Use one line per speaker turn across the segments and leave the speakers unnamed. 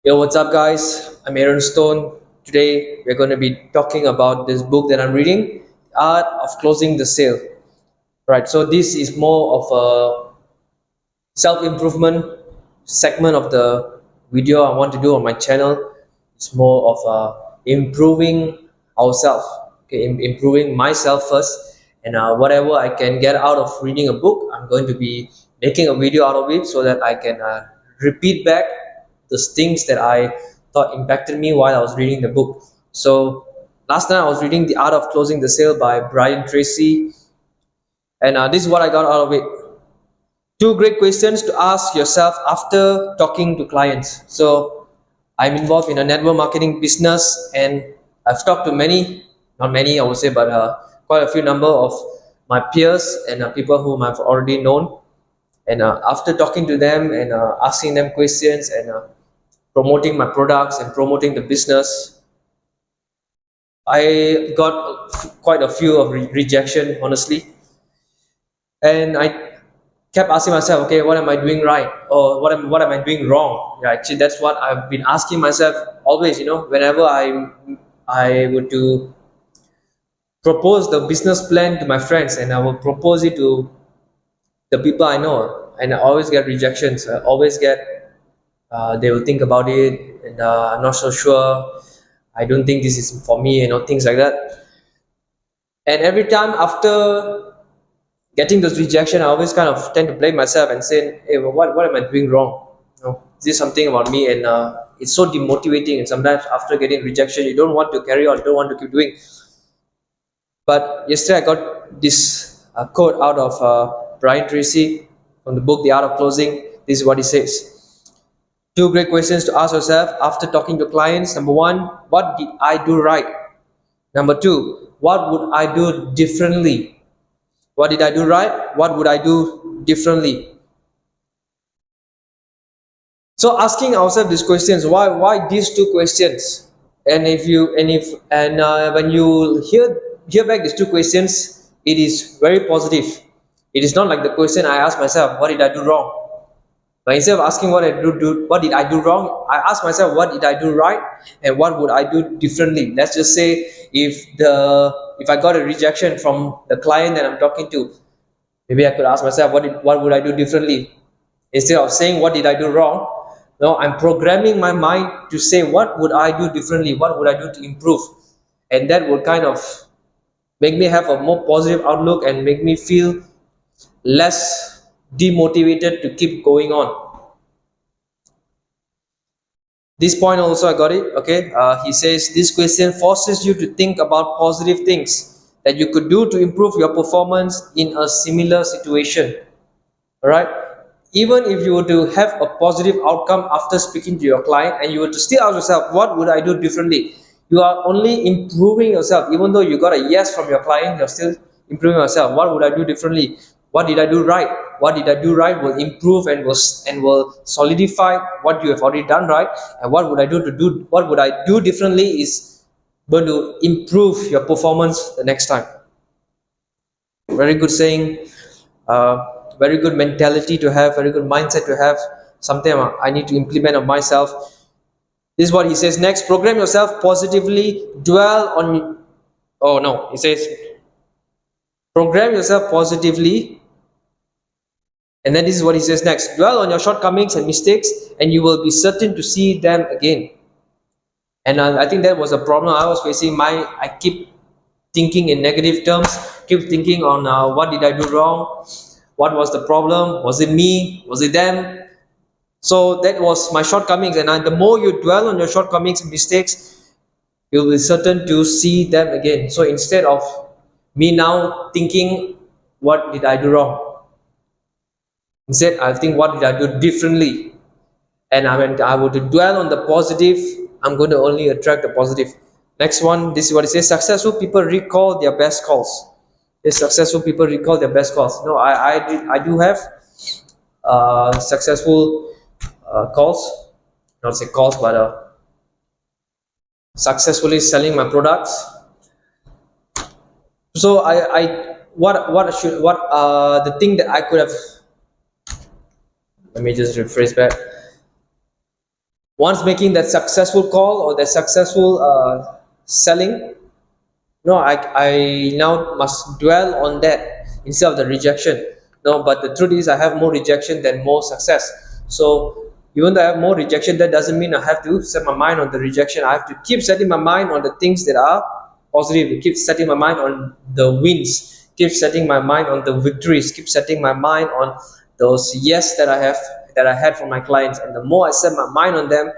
Yo, what's up, guys? I'm Aaron Stone. Today, we're going to be talking about this book that I'm reading, Art of Closing the Sale. Right, so this is more of a self-improvement segment of the video I want to do on my channel. It's more of improving ourselves, okay, improving myself first, and whatever I can get out of reading a book, I'm going to be making a video out of it so that I can repeat back the things that I thought impacted me while I was reading the book. So last night I was reading The Art of Closing the Sale by Brian Tracy, and this is what I got out of it. Two great questions to ask yourself after talking to clients. So I'm involved in a network marketing business, and I've talked to many, not many I would say, but quite a few number of my peers and people whom I've already known. And after talking to them and asking them questions and promoting my products and promoting the business, I got quite a few of rejection, honestly. And I kept asking myself, okay, what am I doing right, or what am I doing wrong? Yeah, actually, that's what I've been asking myself always. Whenever I would to propose the business plan to my friends, and I will propose it to the people I know, and I always get rejections. I always get they will think about it, and I'm not so sure. I don't think this is for me, things like that. And every time after getting those rejection, I always kind of tend to blame myself and say, hey, well, what am I doing wrong? Is this something about me? And it's so demotivating. And sometimes after getting rejection, you don't want to carry on, don't want to keep doing. But yesterday I got this quote out of Brian Tracy from the book The Art of Closing. This is what he says. Two great questions to ask yourself after talking to clients. Number one, what did I do right? Number two, what would I do differently? What did I do right? What would I do differently? So asking ourselves these questions, why these two questions? And if you and if and when you hear back these two questions, it is very positive. It is not like the question I asked myself, what did I do wrong? But instead of asking what did I do wrong, I ask myself what did I do right and what would I do differently. Let's just say if I got a rejection from the client that I'm talking to, maybe I could ask myself what would I do differently? Instead of saying what did I do wrong, no, I'm programming my mind to say what would I do differently, what would I do to improve, and that would kind of make me have a more positive outlook and make me feel less demotivated to keep going on. This point also I got it. Okay, he says this question forces you to think about positive things that you could do to improve your performance in a similar situation. All right, even if you were to have a positive outcome after speaking to your client and you were to still ask yourself what would I do differently, you are only improving yourself. Even though you got a yes from your client, you're still improving yourself. What would I do differently? What did I do right? What did I do right will improve and will solidify what you have already done right. And what would I do differently is going to improve your performance the next time. Very good saying. Very good mentality to have, very good mindset to have, something I need to implement on myself. This is what he says next. Program yourself positively, dwell on, oh no, he says, program yourself positively, and then this is what he says next. Dwell on your shortcomings and mistakes, and you will be certain to see them again. And I think that was a problem I was facing. I keep thinking in negative terms, keep thinking on what did I do wrong, what was the problem, was it me, was it them? So that was my shortcomings, and the more you dwell on your shortcomings and mistakes, you'll be certain to see them again. So instead of me now thinking what did I do wrong, instead I think what did I do differently. And when I would dwell on the positive, I'm going to only attract the positive. Next one, this is what it says. Successful people recall their best calls. Yes, successful people recall their best calls. No, I do have successful calls, not say calls, but successfully selling my products. So what the thing that I could have, let me just rephrase back. Once making that successful call or that successful selling, no, I now must dwell on that instead of the rejection. No, but the truth is I have more rejection than more success. So even though I have more rejection, that doesn't mean I have to set my mind on the rejection. I have to keep setting my mind on the things that are positive, keep setting my mind on the wins, keep setting my mind on the victories, keep setting my mind on those yes that I had from my clients. And the more I set my mind on them,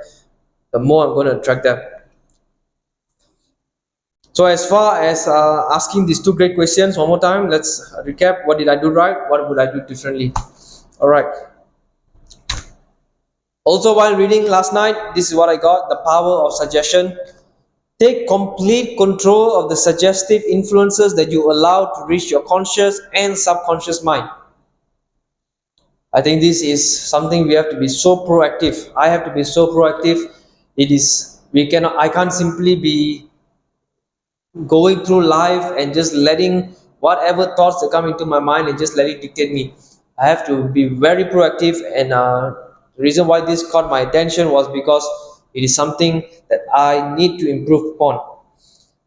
the more I'm going to attract them. So as far as asking these two great questions one more time, let's recap. What did I do right? What would I do differently? All right. Also, while reading last night, this is what I got: the power of suggestion. Take complete control of the suggestive influences that you allow to reach your conscious and subconscious mind. I think this is something we have to be so proactive. I have to be so proactive. It is we cannot. I can't simply be going through life and just letting whatever thoughts that come into my mind and just let it dictate me. I have to be very proactive, and the reason why this caught my attention was because it is something that I need to improve upon.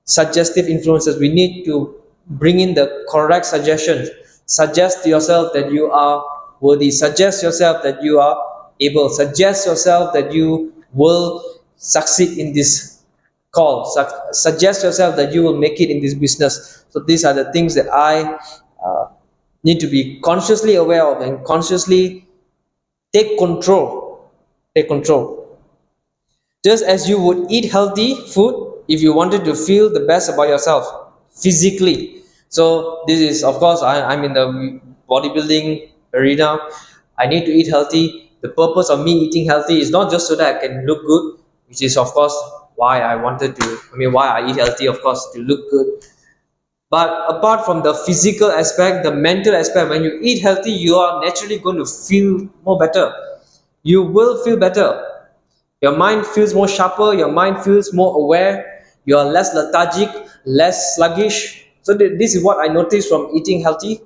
Suggestive influences, we need to bring in the correct suggestions. Suggest to yourself that you are worthy, suggest yourself that you are able, suggest yourself that you will succeed in this call, suggest yourself that you will make it in this business. So these are the things that I uh, need to be consciously aware of and consciously take control. Just as you would eat healthy food if you wanted to feel the best about yourself physically. So this is, of course, I'm in the bodybuilding arena. I need to eat healthy. The purpose of me eating healthy is not just so that I can look good, which is, of course, why why I eat healthy, of course, to look good. But apart from the physical aspect, the mental aspect, when you eat healthy, you are naturally going to feel more better. You will feel better. Your mind feels more sharper, your mind feels more aware, you are less lethargic, less sluggish. So this is what I noticed from eating healthy.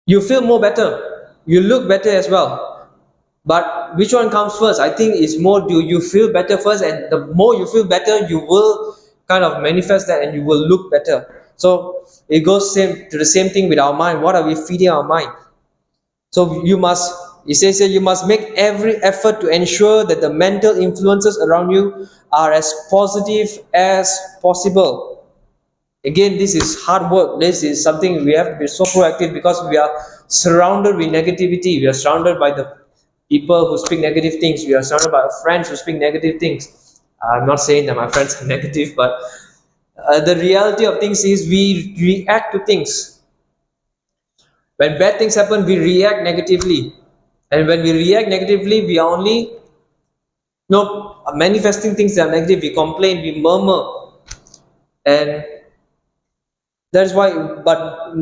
You feel more better, you look better as well. But which one comes first? I think it's more, do you feel better first, and the more you feel better, you will kind of manifest that and you will look better. So it goes same to the same thing with our mind. What are we feeding our mind? So it says here, you must make every effort to ensure that the mental influences around you are as positive as possible. Again, this is hard work. This is something we have to be so proactive, because we are surrounded with negativity. We are surrounded by the people who speak negative things. We are surrounded by our friends who speak negative things. I'm not saying that my friends are negative, but the reality of things is we react to things. When bad things happen, we react negatively. And when we react negatively, we are only manifesting things that are negative. We complain, we murmur. And that's why, but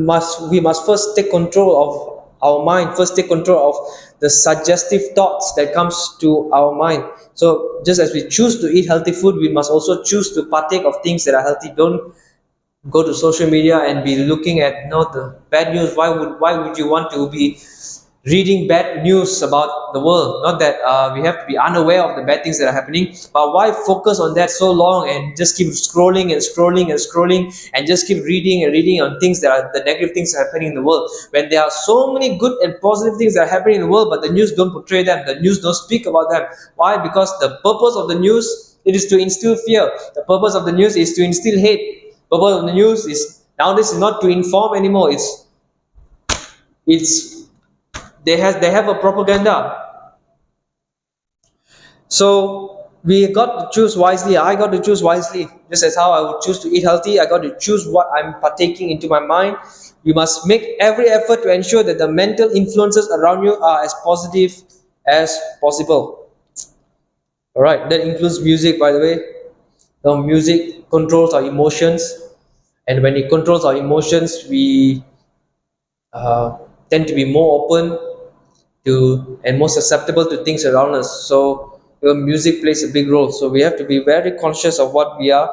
we must first take control of our mind, first take control of the suggestive thoughts that comes to our mind. So just as we choose to eat healthy food, we must also choose to partake of things that are healthy. Don't go to social media and be looking at the bad news. Why would you want to be reading bad news about the world? Not that we have to be unaware of the bad things that are happening, but why focus on that so long and just keep scrolling and scrolling and scrolling and just keep reading and reading on things that are the negative things happening in the world, when there are so many good and positive things that are happening in the world, but the news don't portray them, the news don't speak about them. Why? Because the purpose of the news, it is to instill fear. The purpose of the news is to instill hate. The purpose of the news is nowadays is not to inform anymore. It's they have a propaganda. So we got to choose wisely. I got to choose wisely. Just as how I would choose to eat healthy, I got to choose what I'm partaking into my mind. You must make every effort to ensure that the mental influences around you are as positive as possible. All right, that includes music, by the way. Now, music controls our emotions, and when it controls our emotions, we uh, tend to be more open to and more susceptible to things around us. So music plays a big role. So we have to be very conscious of what we are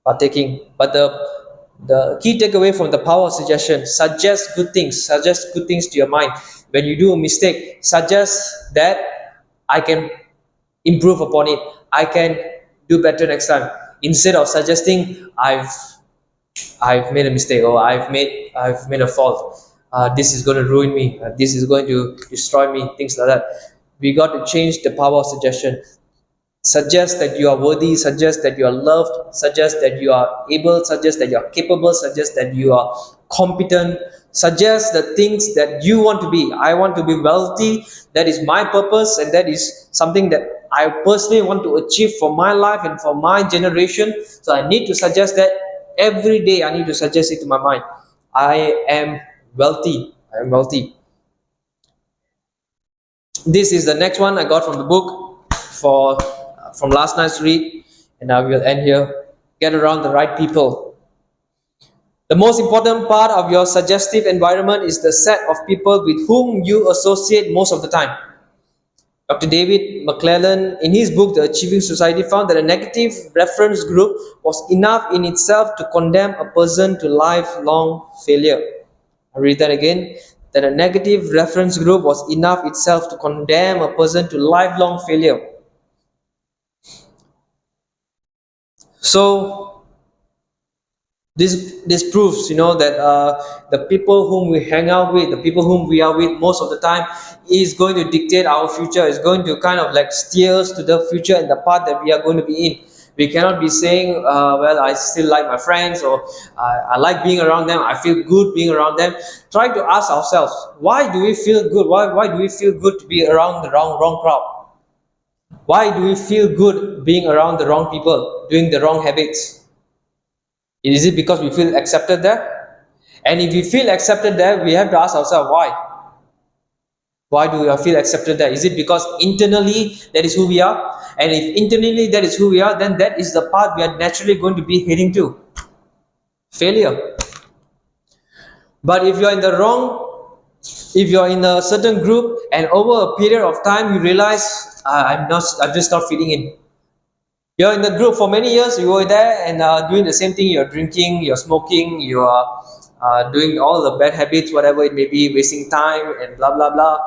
partaking. But the key takeaway from the power of suggestion: suggest good things to your mind. When you do a mistake, suggest that I can improve upon it. I can do better next time. Instead of suggesting I've made a mistake, or I've made a fault. This is going to ruin me. This is going to destroy me. Things like that. We got to change the power of suggestion. Suggest that you are worthy, suggest that you are loved, suggest that you are able, suggest that you are capable, suggest that you are competent, suggest the things that you want to be. I want to be wealthy. That is my purpose, and that is something that I personally want to achieve for my life and for my generation. So I need to suggest that every day. I need to suggest it to my mind. I am wealthy. I am wealthy. This is the next one I got from the book for from last night's read, and I will end here. Get around the right people. The most important part of your suggestive environment is the set of people with whom you associate most of the time. Dr. David McClellan, in his book The Achieving Society, found that a negative reference group was enough in itself to condemn a person to lifelong failure. I'll read that again. That a negative reference group was enough itself to condemn a person to lifelong failure. So this proves, that the people whom we hang out with, the people whom we are with most of the time, is going to dictate our future. Is going to kind of like steer us to the future and the path that we are going to be in. We cannot be saying, well, I still like my friends, or I like being around them, I feel good being around them. Try to ask ourselves, why do we feel good? Why do we feel good to be around the wrong crowd? Why do we feel good being around the wrong people, doing the wrong habits? Is it because we feel accepted there? And if we feel accepted there, we have to ask ourselves why. Why do we feel accepted there? Is it because internally that is who we are? And if internally that is who we are, then that is the path we are naturally going to be heading to. Failure. But if you're in the wrong, if you're in a certain group and over a period of time you realize I'm just not fitting in. You're in the group for many years, you were there and doing the same thing. You're drinking, you're smoking, you are doing all the bad habits, whatever it may be, wasting time and blah blah blah.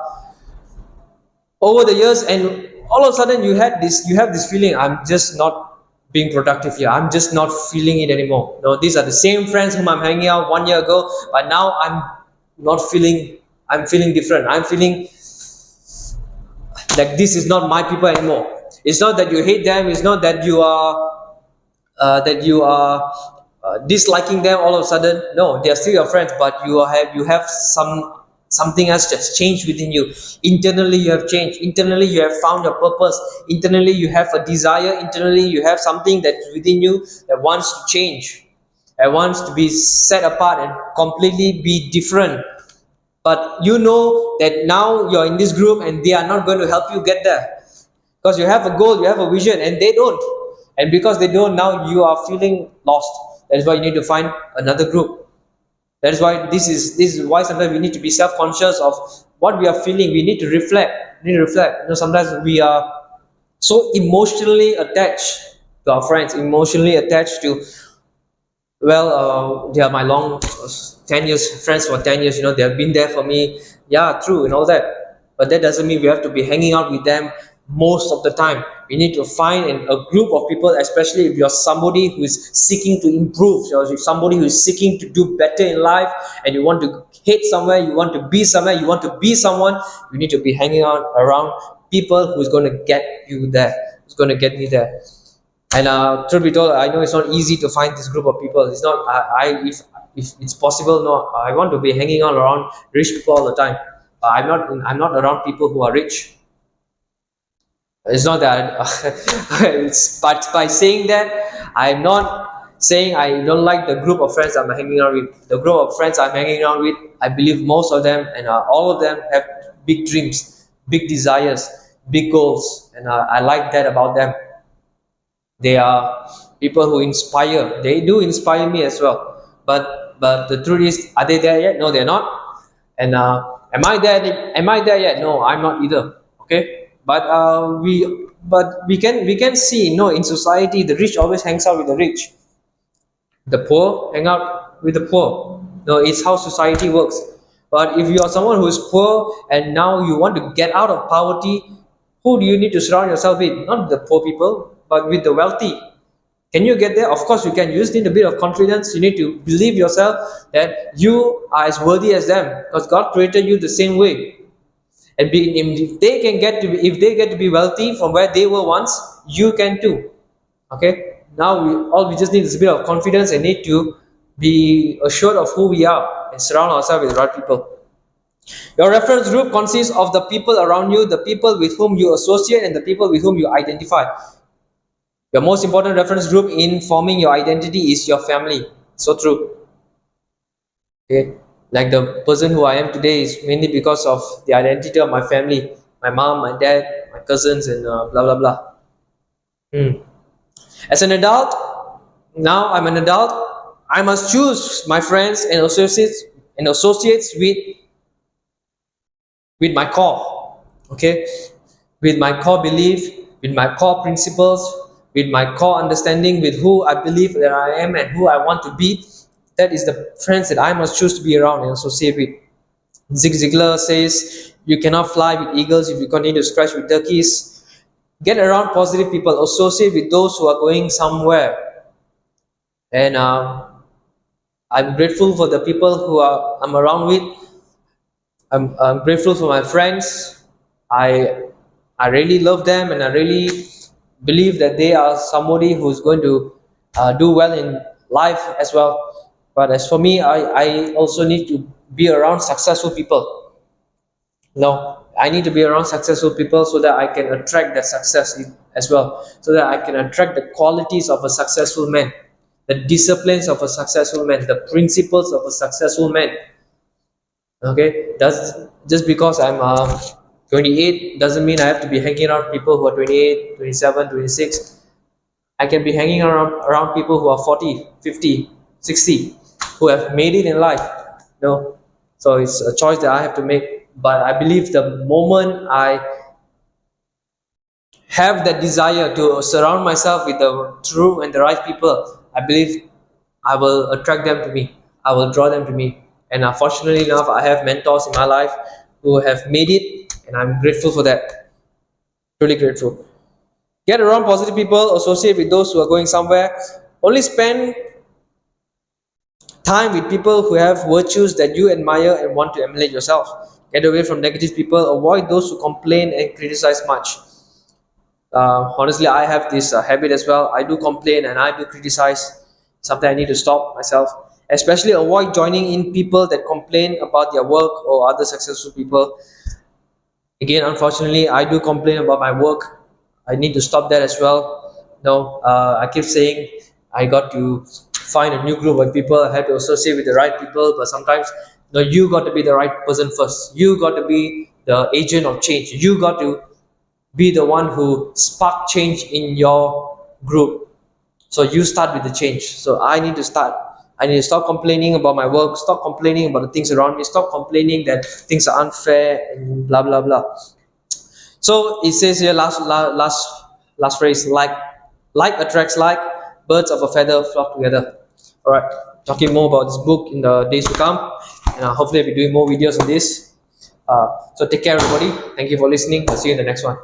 Over the years, and all of a sudden you have this feeling, I'm just not being productive here. I'm just not feeling it anymore. No, these are the same friends whom I'm hanging out 1 year ago, but now I'm not feeling. I'm feeling different. I'm feeling like this is not my people anymore. It's not that you hate them. It's not that you are disliking them all of a sudden. No, they are still your friends, but you have something else just changed within you. Internally, you have changed. Internally, you have found your purpose. Internally, you have a desire. Internally, you have something that's within you that wants to change, that wants to be set apart and completely be different. But you know that now you're in this group and they are not going to help you get there, because you have a goal, you have a vision, and they don't. And because they don't, now you are feeling lost. That is why you need to find another group. That is why this is why sometimes we need to be self-conscious of what we are feeling. We need to reflect. We need to reflect. Sometimes we are so emotionally attached to our friends, emotionally attached to, well, they are my long 10 years friends for 10 years. They have been there for me. Yeah, true, and all that. But that doesn't mean we have to be hanging out with them most of the time. We need to find a group of people, especially if you're somebody who is seeking to improve, you're somebody who is seeking to do better in life, and you want to hit somewhere, you want to be somewhere, you want to be someone. You need to be hanging out around people who's going to get you there, who's going to get me there. And truth be told, I know it's not easy to find this group of people. It's not. If it's possible, no, I want to be hanging out around rich people all the time. I'm not around people who are rich. It's not that. But by saying that, I'm not saying I don't like the group of friends I'm hanging out with. The group of friends I'm hanging out with, I believe most of them and all of them have big dreams, big desires, big goals, and I like that about them. They are people who inspire. They do inspire me as well. But the truth is, are they there yet? No, they're not. And am I there? Am I there yet? No, I'm not either. Okay. But we can see, in society, the rich always hangs out with the rich. The poor hang out with the poor. No, it's how society works. But if you are someone who is poor and now you want to get out of poverty, Who do you need to surround yourself with? Not the poor people, but with the wealthy. Can you get there? Of course you can. You just need a bit of confidence. You need to believe yourself that you are as worthy as them, because God created you the same way. And if they can get to be, if they get to be wealthy from where they were once, you can too. Okay. Now we just need is a bit of confidence and need to be assured of who we are and surround ourselves with the right people. Your reference group consists of the people around you, the people with whom you associate, and the people with whom you identify. Your most important reference group in forming your identity is your family. So true. Okay. Like the person who I am today is mainly because of the identity of my family, my mom, my dad, my cousins, and blah blah blah. Hmm. As an adult, now I'm an adult, I must choose my friends and associates with my core. Okay, with my core belief, with my core principles, with my core understanding, with who I believe that I am and who I want to be. That is the friends that I must choose to be around and associate with. Zig Ziglar says, you cannot fly with eagles if you continue to scratch with turkeys. Get around positive people, associate with those who are going somewhere. And I'm grateful for the people I'm around with. I'm grateful for my friends. I I really love them, and I really believe that they are somebody who's going to do well in life as well. But as for me, I also need to be around successful people. No, I need to be around successful people so that I can attract that success as well, so that I can attract the qualities of a successful man, the disciplines of a successful man, the principles of a successful man. Okay, that's just because I'm 28 doesn't mean I have to be hanging around people who are 28, 27, 26. I can be hanging around people who are 40, 50, 60, who have made it in life. No, so it's a choice that I have to make. But I believe the moment I have that desire to surround myself with the true and the right people, I believe I will attract them to me. I will draw them to me. And fortunately enough, I have mentors in my life who have made it, and I'm grateful for that. Truly grateful. Get around positive people, associate with those who are going somewhere. Only spend time with people who have virtues that you admire and want to emulate yourself. Get away from negative people. Avoid those who complain and criticize much. Honestly, I have this habit as well. I do complain and I do criticize. Something I need to stop myself. Especially avoid joining in people that complain about their work or other successful people. Again, unfortunately, I do complain about my work. I need to stop that as well. No, I keep saying I got to find a new group of people. I have to associate with the right people, but sometimes no, you got to be the right person first. You got to be the agent of change. You got to be the one who spark change in your group. So you start with the change. So I need to stop complaining about my work, stop complaining about the things around me, stop complaining that things are unfair and blah blah blah. So it says here, last phrase, like attracts like, birds of a feather flock together. All right, talking more about this book in the days to come, and hopefully I'll be doing more videos on this. So take care, everybody. Thank you for listening. I'll see you in the next one.